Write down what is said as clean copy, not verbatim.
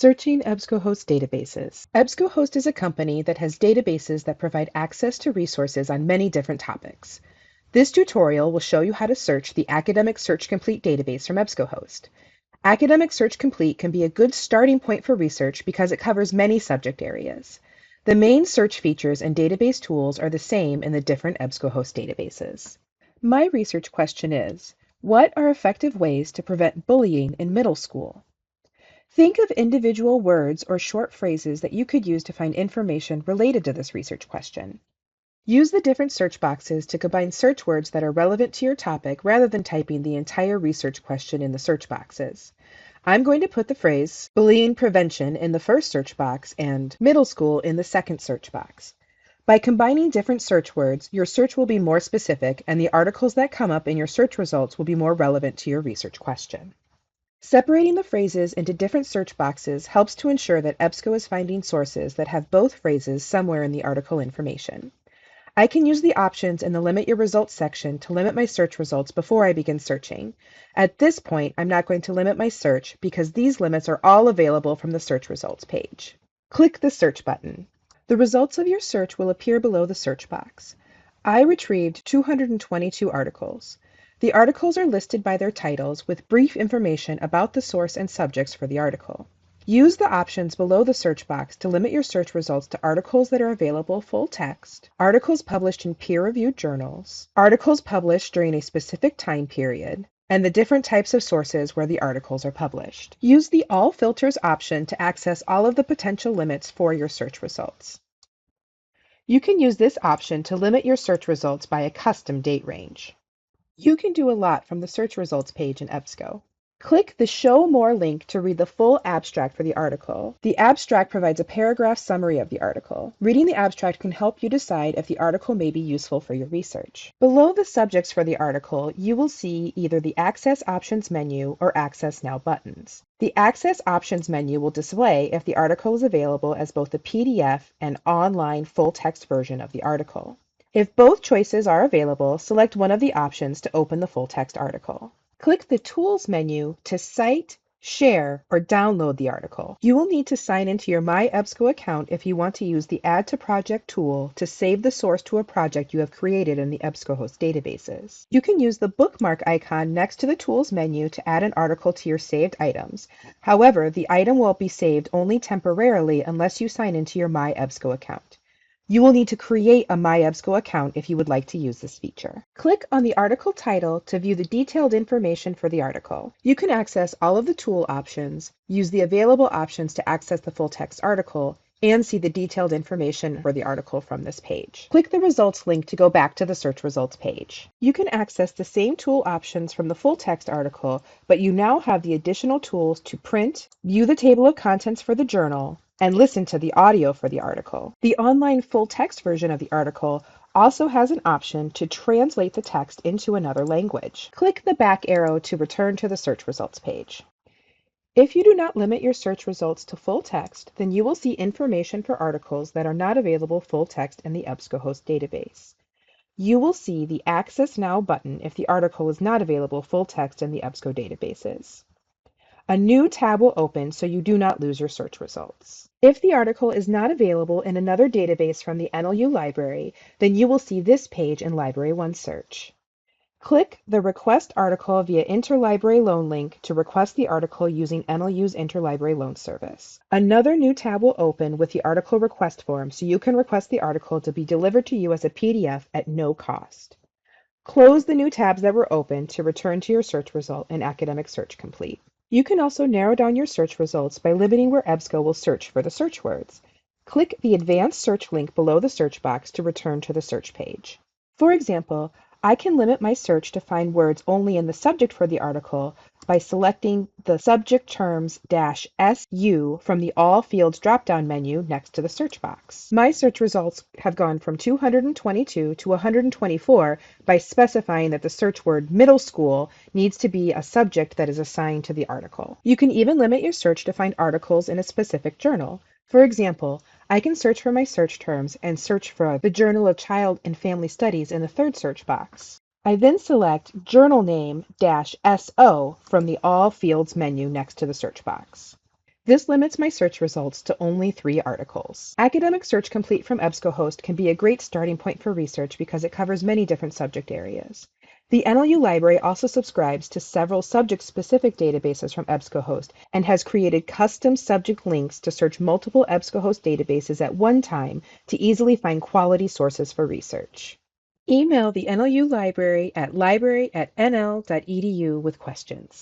Searching EBSCOhost databases. EBSCOhost is a company that has databases that provide access to resources on many different topics. This tutorial will show you how to search the Academic Search Complete database from EBSCOhost. Academic Search Complete can be a good starting point for research because it covers many subject areas. The main search features and database tools are the same in the different EBSCOhost databases. My research question is, what are effective ways to prevent bullying in middle school? Think of individual words or short phrases that you could use to find information related to this research question. Use the different search boxes to combine search words that are relevant to your topic rather than typing the entire research question in the search boxes. I'm going to put the phrase bullying prevention in the first search box and middle school in the second search box. By combining different search words, your search will be more specific and the articles that come up in your search results will be more relevant to your research question. Separating the phrases into different search boxes helps to ensure that EBSCO is finding sources that have both phrases somewhere in the article information. I can use the options in the Limit Your Results section to limit my search results before I begin searching. At this point, I'm not going to limit my search because these limits are all available from the search results page. Click the search button. The results of your search will appear below the search box. I retrieved 222 articles. The articles are listed by their titles with brief information about the source and subjects for the article. Use the options below the search box to limit your search results to articles that are available full text, articles published in peer-reviewed journals, articles published during a specific time period, and the different types of sources where the articles are published. Use the All Filters option to access all of the potential limits for your search results. You can use this option to limit your search results by a custom date range. You can do a lot from the search results page in EBSCO. Click the Show More link to read the full abstract for the article. The abstract provides a paragraph summary of the article. Reading the abstract can help you decide if the article may be useful for your research. Below the subjects for the article, you will see either the Access Options menu or Access Now buttons. The Access Options menu will display if the article is available as both a PDF and online full-text version of the article. If both choices are available, select one of the options to open the full-text article. Click the Tools menu to cite, share, or download the article. You will need to sign into your My EBSCO account if you want to use the Add to Project tool to save the source to a project you have created in the EBSCOhost databases. You can use the bookmark icon next to the Tools menu to add an article to your saved items. However, the item will be saved only temporarily unless you sign into your My EBSCO account. You will need to create a My EBSCO account if you would like to use this feature. Click on the article title to view the detailed information for the article. You can access all of the tool options, use the available options to access the full text article, and see the detailed information for the article from this page. Click the results link to go back to the search results page. You can access the same tool options from the full text article, but you now have the additional tools to print, view the table of contents for the journal, and listen to the audio for the article. The online full text version of the article also has an option to translate the text into another language. Click the back arrow to return to the search results page. If you do not limit your search results to full text, then you will see information for articles that are not available full text in the EBSCOhost database. You will see the Access Now button if the article is not available full text in the EBSCO databases. A new tab will open so you do not lose your search results. If the article is not available in another database from the NLU library, then you will see this page in Library OneSearch. Click the Request Article via Interlibrary Loan link to request the article using NLU's Interlibrary Loan Service. Another new tab will open with the article request form so you can request the article to be delivered to you as a PDF at no cost. Close the new tabs that were open to return to your search result in Academic Search Complete. You can also narrow down your search results by limiting where EBSCO will search for the search words. Click the Advanced Search link below the search box to return to the search page. For example, I can limit my search to find words only in the subject for the article by selecting the Subject Terms -SU from the All Fields drop-down menu next to the search box. My search results have gone from 222 to 124 by specifying that the search word middle school needs to be a subject that is assigned to the article. You can even limit your search to find articles in a specific journal. For example, I can search for my search terms and search for the Journal of Child and Family Studies in the third search box. I then select Journal Name -SO from the All Fields menu next to the search box. This limits my search results to only 3 articles. Academic Search Complete from EBSCOhost can be a great starting point for research because it covers many different subject areas. The NLU library also subscribes to several subject-specific databases from EBSCOhost and has created custom subject links to search multiple EBSCOhost databases at one time to easily find quality sources for research. Email the NLU library at library@nl.edu with questions.